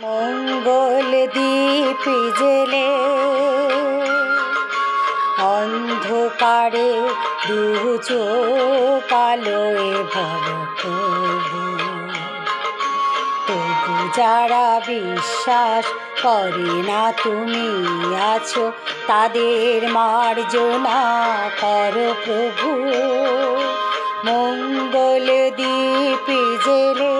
মঙ্গল দ্বীপ জেলে অন্ধকারে দু চোখ আলোয় ভরা প্রভু। তবু যারা বিশ্বাস করে না তুমি আছো, তাদের মার্জনা করো প্রভু। মঙ্গল দ্বীপ জেলে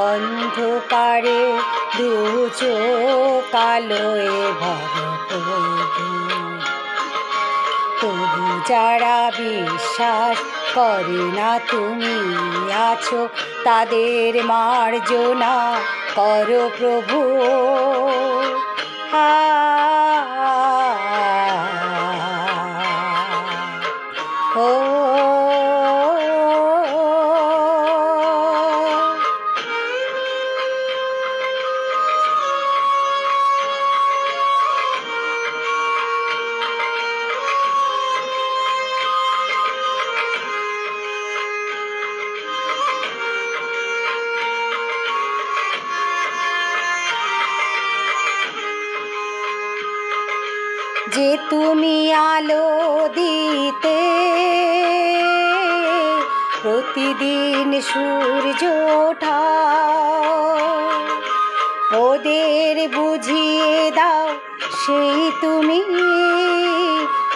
অন্ধকারে দু চোখ আলোয় ভরা প্রভু। তবু যারা বিশ্বাস করে না তুমি আছো, তাদের মার্জনা করো প্রভু। যে তুমি আলো দিতে প্রতিদিন সূর্য ওঠাও, ওদের বুঝিয়ে দাও সেই তুমি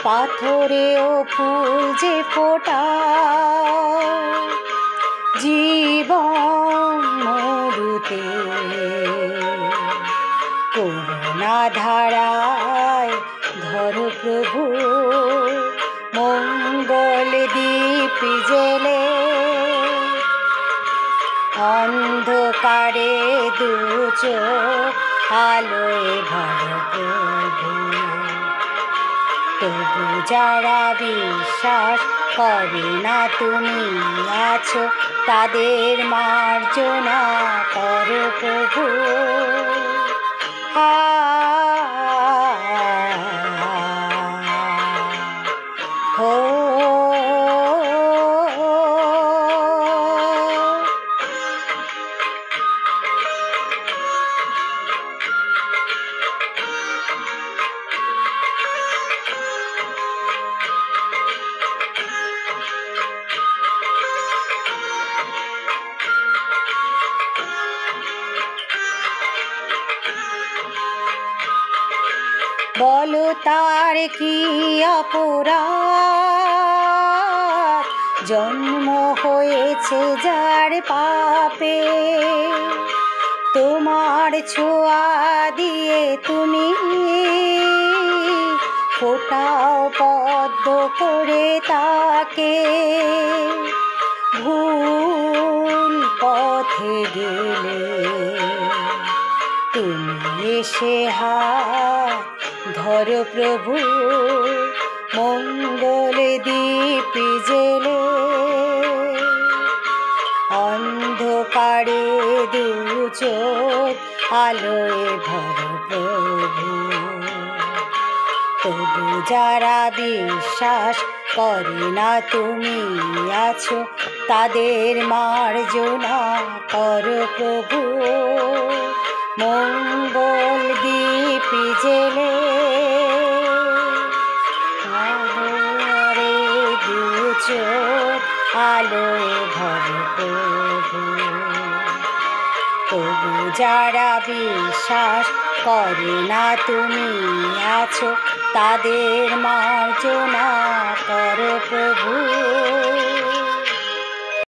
পাথরেও ফুল যে ফোটাও। জীবন মরুতে করুণা ধারায় ধরো প্রভু। মঙ্গল দ্বীপ জেলে অন্ধকারে দু চোখ আলোয় ভরা প্রভু। তবু যারা বিশ্বাস করে না তুমি আছো, তাদের মার্জনা করো প্রভু। বলো তার কি অপরাধ, জন্ম হয়েছে যার পাপে। তোমার ছোঁয়া দিয়ে তুমি ফোটাও পদ্ম করে তাকে। ভুল পথে গেলে তুমি এসে হাত ধরো প্রভু। মঙ্গল দ্বীপ জেলে অন্ধকারে দু চোখ আলোয় ভরা প্রভু। তবু যারা বিশ্বাস করে না তুমি আছো, তাদের মার্জনা করো প্রভু। মঙ্গল দ্বীপ জেলে দু চোখ আলোয় ভরা প্রভু। তবু যারা বিশ্বাস করে না তুমি আছো, তাদের মার্জনা করো প্রভু।